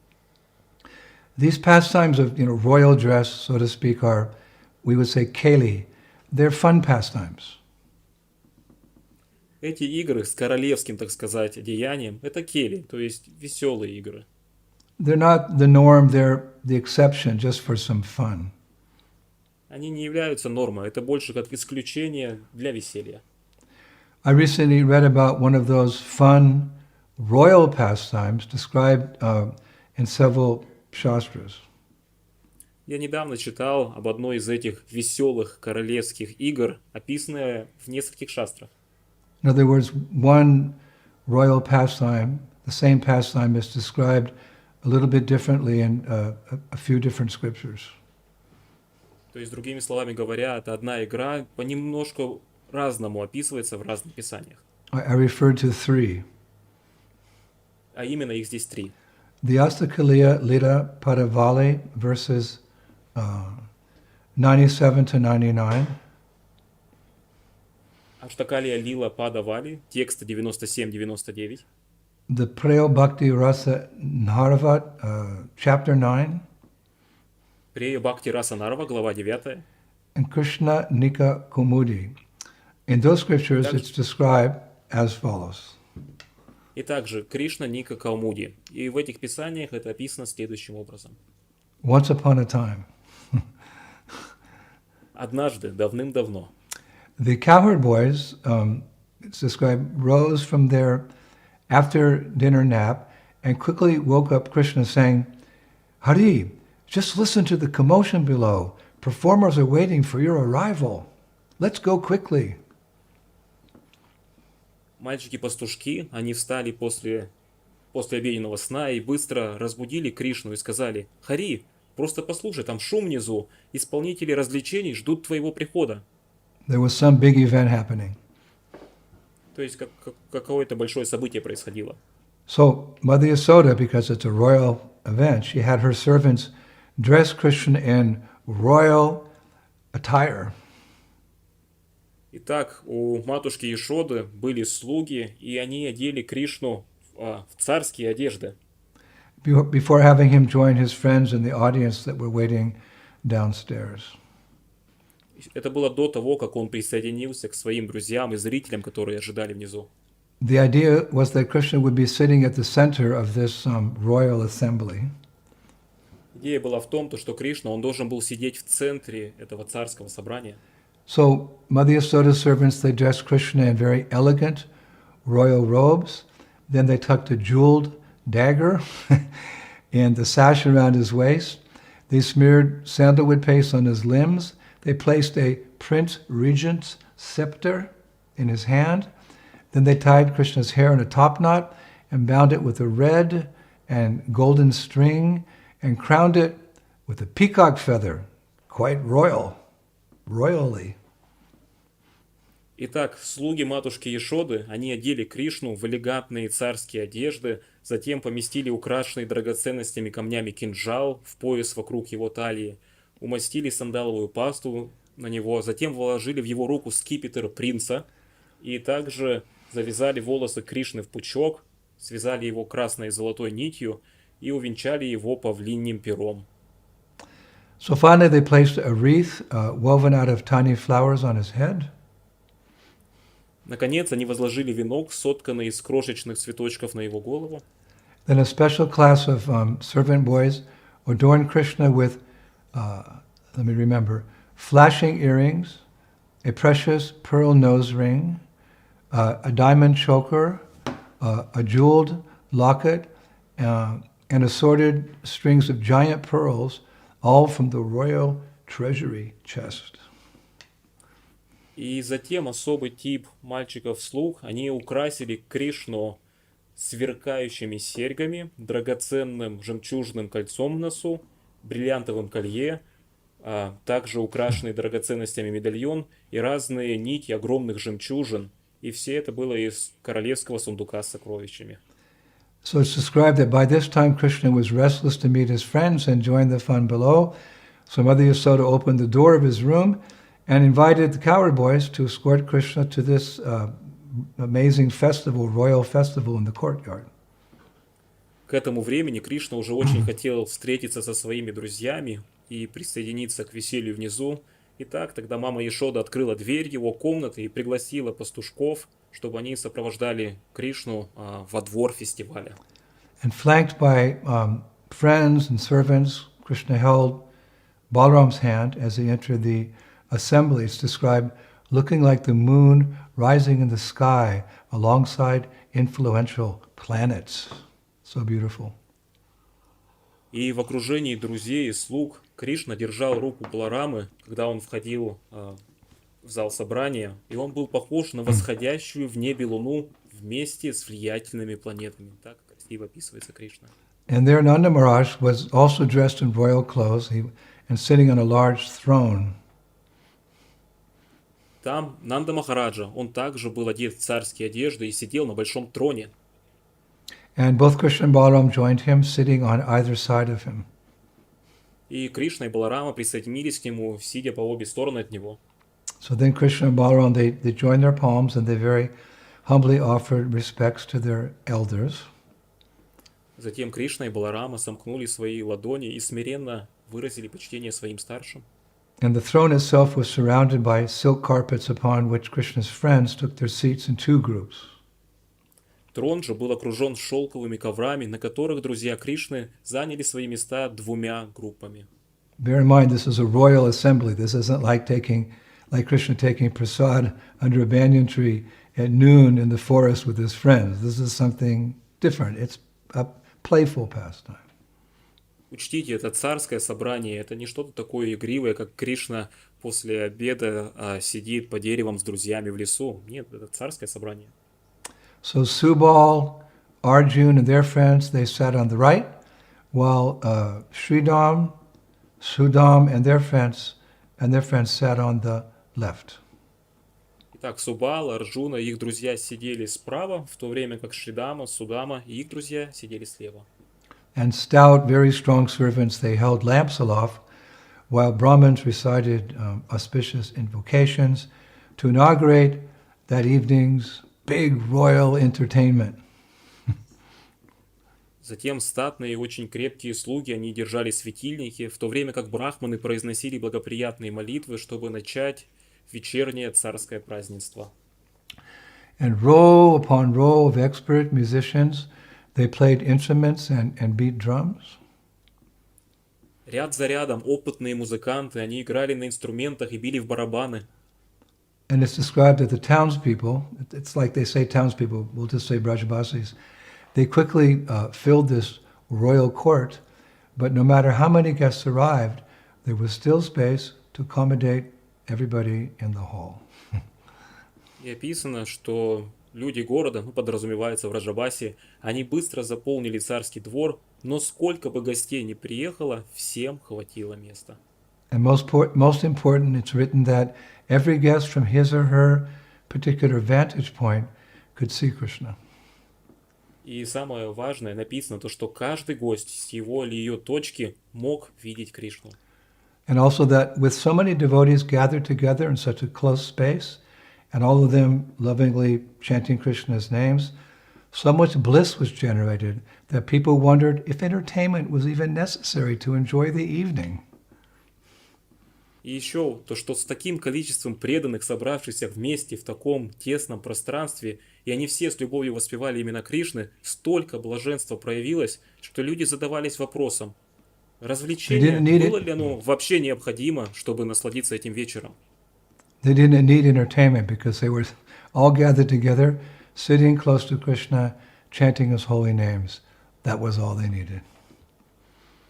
These pastimes of royal dress, so to speak, are, we would say, keli. They're fun pastimes. Эти игры с королевским, так сказать, одеянием – это кели, то есть веселые игры. They're not the norm, they're the exception, just for some fun. Они не являются нормой, это больше как исключение для веселья. I recently read about one of those fun royal pastimes described in several shastras. Я недавно читал об одной из этих веселых королевских игр, описанной в нескольких шастрах. In other words, one royal pastime, the same pastime is described a little bit differently in a few different scriptures. То есть, другими словами говоря, это одна игра понемножку разному описывается в разных писаниях. I referred to 3. А именно их здесь 3. The Astakaliya Lita Padavali, verses 97 to 99. Аштакалия Лила Падавали, тексты 97-99. The Preo Bhakti Rasa Naravat, chapter 9. Прея Бхакти Раса Нарва, глава 9. And Krishna Nika Kumudi. In those scriptures, it's described as follows. и также Кришна Ника Каумуди. И в этих писаниях это описано следующим образом. Once upon a time, Однажды, давным-давно, the cowherd boys, it's described, rose from their after-dinner nap and quickly woke up Krishna saying, Hari, just listen to the commotion below. Performers are waiting for your arrival. Let's go quickly. мальчики-пастушки, они встали после обеденного сна и быстро разбудили Кришну и сказали: «Хари, просто послушай, там шум внизу, исполнители развлечений ждут твоего прихода». There was some big event happening. То есть какое-то большое событие происходило. So Mother Yasoda, because it's a royal event, she had her servants dress Krishna in royal attire. Итак, у матушки Ешоды были слуги, и они одели Кришну в царские одежды. Before having him join his friends in the audience that were waiting downstairs. Это было до того, как он присоединился к своим друзьям и зрителям, которые ожидали внизу. The idea was that Krishna would be sitting at the center of this royal assembly. Идея была в том, что Кришна, он должен был сидеть в центре этого царского собрания. So Mother Yasoda's servants, they dressed Krishna in very elegant royal robes. Then they tucked a jeweled dagger and the sash around his waist. They smeared sandalwood paste on his limbs. They placed a Prince Regent's scepter in his hand. Then they tied Krishna's hair in a top knot and bound it with a red and golden string and crowned it with a peacock feather, quite royally. Итак, слуги матушки Ешоды, они одели Кришну в элегантные царские одежды, затем поместили украшенный драгоценностями камнями кинжал в пояс вокруг его талии, умастили сандаловую пасту на него, затем вложили в его руку скипетр принца и также завязали волосы Кришны в пучок, связали его красной и золотой нитью и увенчали его павлиньим пером. So finally they placed a wreath woven out of tiny flowers on his head. Наконец, они возложили венок, сотканный из крошечных цветочков на его голову. Then a special class of servant boys adorned Krishna with, flashing earrings, a precious pearl nose ring, a diamond choker, a jeweled locket, and assorted strings of giant pearls, all from the royal treasury chest. И затем особый тип мальчиков-слуг, они украсили Кришну сверкающими серьгами, драгоценным жемчужным кольцом в носу, бриллиантовым колье, а также украшенный драгоценностями медальон и разные нити огромных жемчужин. И все это было из королевского сундука с сокровищами. So it's described that by this time Krishna was restless to meet his friends and join the fun below. So Mother Yasoda opened the door of his room and invited the cowherd boys to escort Krishna to this amazing festival, royal festival in the courtyard. К этому времени Кришна уже очень хотел встретиться со своими друзьями и присоединиться к веселью внизу. Итак, тогда мама Ешода открыла дверь его комнаты и пригласила пастушков, чтобы они сопровождали Кришну во двор фестиваля. And flanked by friends and servants, Krishna held Balaram's hand as he entered the assembly. It's described looking like the moon rising in the sky alongside influential planets. So beautiful. И в окружении друзей и слуг Кришна держал руку Баларамы, когда он входил в зал собрания, и он был похож на восходящую в небе луну вместе с влиятельными планетами. Так красиво описывается Кришна. And there Nanda Maharaj was also dressed in royal clothes and sitting on a large throne. Там Нанда Махараджа, он также был одет в царские одежды и сидел на большом троне. And both Krishna and Balaram joined him, sitting on either side of him. И Кришна и Баларама присоединились к нему, сидя по обе стороны от него. So then Krishna and Balaram, they joined their palms and they very humbly offered respects to their elders. Затем Кришна и Баларама сомкнули свои ладони и смиренно выразили почтение своим старшим. And the throne itself was surrounded by silk carpets upon which Krishna's friends took their seats in two groups. Трон же был окружен шелковыми коврами, на которых друзья Кришны заняли свои места двумя группами. Bear in mind, this is a royal assembly. This isn't like Krishna taking prasad under a banyan tree at noon in the forest with his friends. This is something different. It's a playful pastime. Учтите, это царское собрание, это не что-то такое игривое, как Кришна после обеда сидит по деревам с друзьями в лесу. Нет, это царское собрание. So Subal, Arjun, and their friends, they sat on the right, while Sridham, Sudam, and their friends sat on the left. Итак, Субала, Арджуна и их друзья сидели справа, в то время как Шридама, Судама и их друзья сидели слева. And stout, very strong servants, they held lamps aloft, while Brahmins recited auspicious invocations to inaugurate that evening's big royal entertainment. Затем статные и очень крепкие слуги, они держали светильники, в то время как брахманы произносили благоприятные молитвы, чтобы начать вечернее царское празднество. And row upon row of expert musicians, they played instruments and beat drums. Ряд за рядом опытные музыканты, они играли на инструментах и били в барабаны. And it's described that the townspeople, it's like they say townspeople, we'll just say Brajabasis, they quickly filled this royal court, but no matter how many guests arrived, there was still space to accommodate everybody in the hall. И описано, что люди города, подразумевается в Раджабасе, они быстро заполнили царский двор, но сколько бы гостей ни приехало, всем хватило места. And most important, it's written that every guest from his or her particular vantage point could see Krishna. И самое важное написано то, что каждый гость с его или ее точки мог видеть Кришну. And also that with so many devotees gathered together in such a close space, and all of them lovingly chanting Krishna's names, so much bliss was generated that people wondered if entertainment was even necessary to enjoy the evening. И еще то, что с таким количеством преданных, собравшихся вместе в таком тесном пространстве, и они все с любовью воспевали имена Кришны, столько блаженства проявилось, что люди задавались вопросом, развлечение, было ли оно вообще необходимо, чтобы насладиться этим вечером? They didn't need entertainment because they were all gathered together, sitting close to Krishna, chanting his holy names. That was all they needed.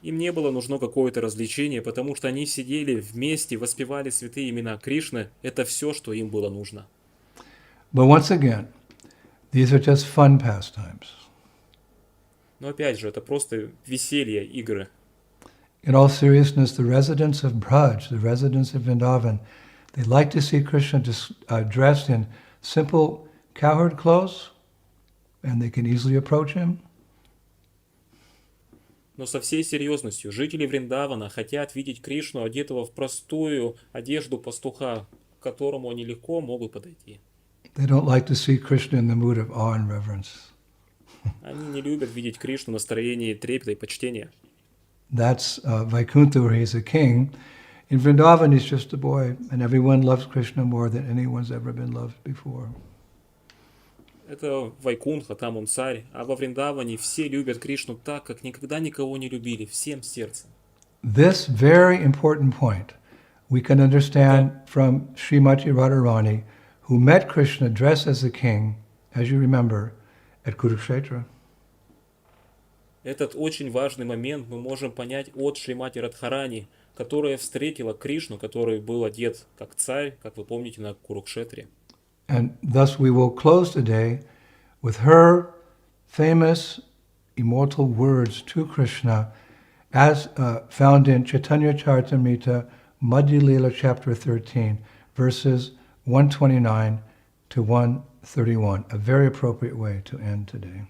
Им не было нужно какое-то развлечение, потому что они сидели вместе, воспевали святые имена Кришны. Это все, что им было нужно. But once again, these are just fun pastimes. Но опять же, это просто веселье, игры. In all seriousness, the residents of Braj, the residents of Vrindavan, they like to see Krishna dressed in simple cowherd clothes, and they can easily approach him. Но со всей серьезностью, жители Вриндавана хотят видеть Кришну, одетого в простую одежду пастуха, к которому они легко могут подойти. They don't like to see Krishna in the mood of awe and reverence. Они не любят видеть Кришну в настроении трепета и почтения. That's Vaikuntha, where he's a king. In Vrindavan, he's just a boy, and everyone loves Krishna more than anyone's ever been loved before. Это Вайкунха, там он царь, а во Вриндаване все любят Кришну так, как никогда никого не любили, всем сердцем. This very important point we can understand from Srimati Radharani, who met Krishna dressed as a king, as you remember, at Kurukshetra. Этот очень важный момент мы можем понять от Шримати Радхарани, которая встретила Кришну, который был одет как царь, как вы помните, на Курукшетре. And thus we will close today with her famous immortal words to Krishna as found in Chaitanya Charitamrita, Madhya Lila chapter 13, verses 129 to 131, a very appropriate way to end today.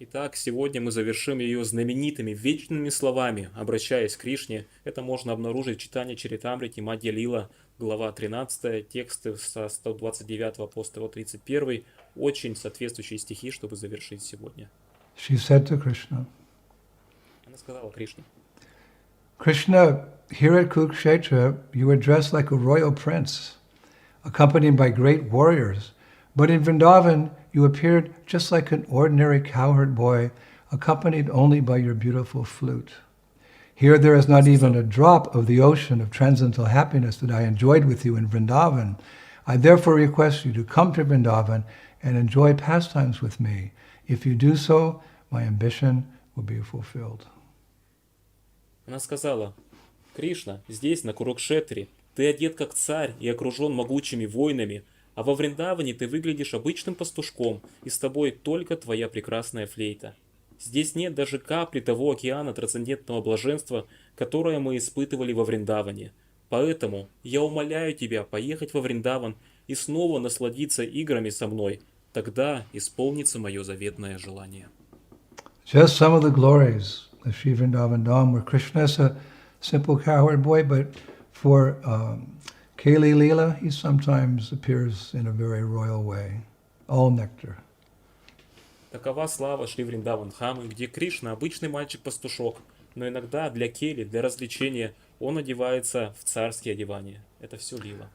Итак, сегодня мы завершим ее знаменитыми вечными словами, обращаясь к Кришне. Это можно обнаружить в читании Чаритамрити, Мадья Лила, глава 13, тексты со 129 по 131, очень соответствующие стихи, чтобы завершить сегодня. She said to Krishna, Она сказала Кришне: Krishna, here at Kurukshetra, you are dressed like a royal prince, accompanied by great warriors. But in Vrindavan, you appeared just like an ordinary cowherd boy, accompanied only by your beautiful flute. Here there is not even a drop of the ocean of transcendental happiness that I enjoyed with you in Vrindavan. I therefore request you to come to Vrindavan and enjoy pastimes with me. If you do so, my ambition will be fulfilled. Она сказала: «Кришна, здесь, на Курукшетре, ты одет как царь и окружен могучими воинами, а во Вриндаване ты выглядишь обычным пастушком, и с тобой только твоя прекрасная флейта. Здесь нет даже капли того океана трансцендентного блаженства, которое мы испытывали во Вриндаване. Поэтому я умоляю тебя поехать во Вриндаван и снова насладиться играми со мной. Тогда исполнится мое заветное желание». Just some of the glories of Sri Vrindavan Dham, where Krishna is a simple cowherd boy, but for Kali Leela, he sometimes appears in a very royal way. All nectar. Такова слава Шри Вриндаван Дхамы, где Кришна обычный мальчик-пастушок, но иногда для Кели, для развлечения, он одевается в царские одевания. Это все лила.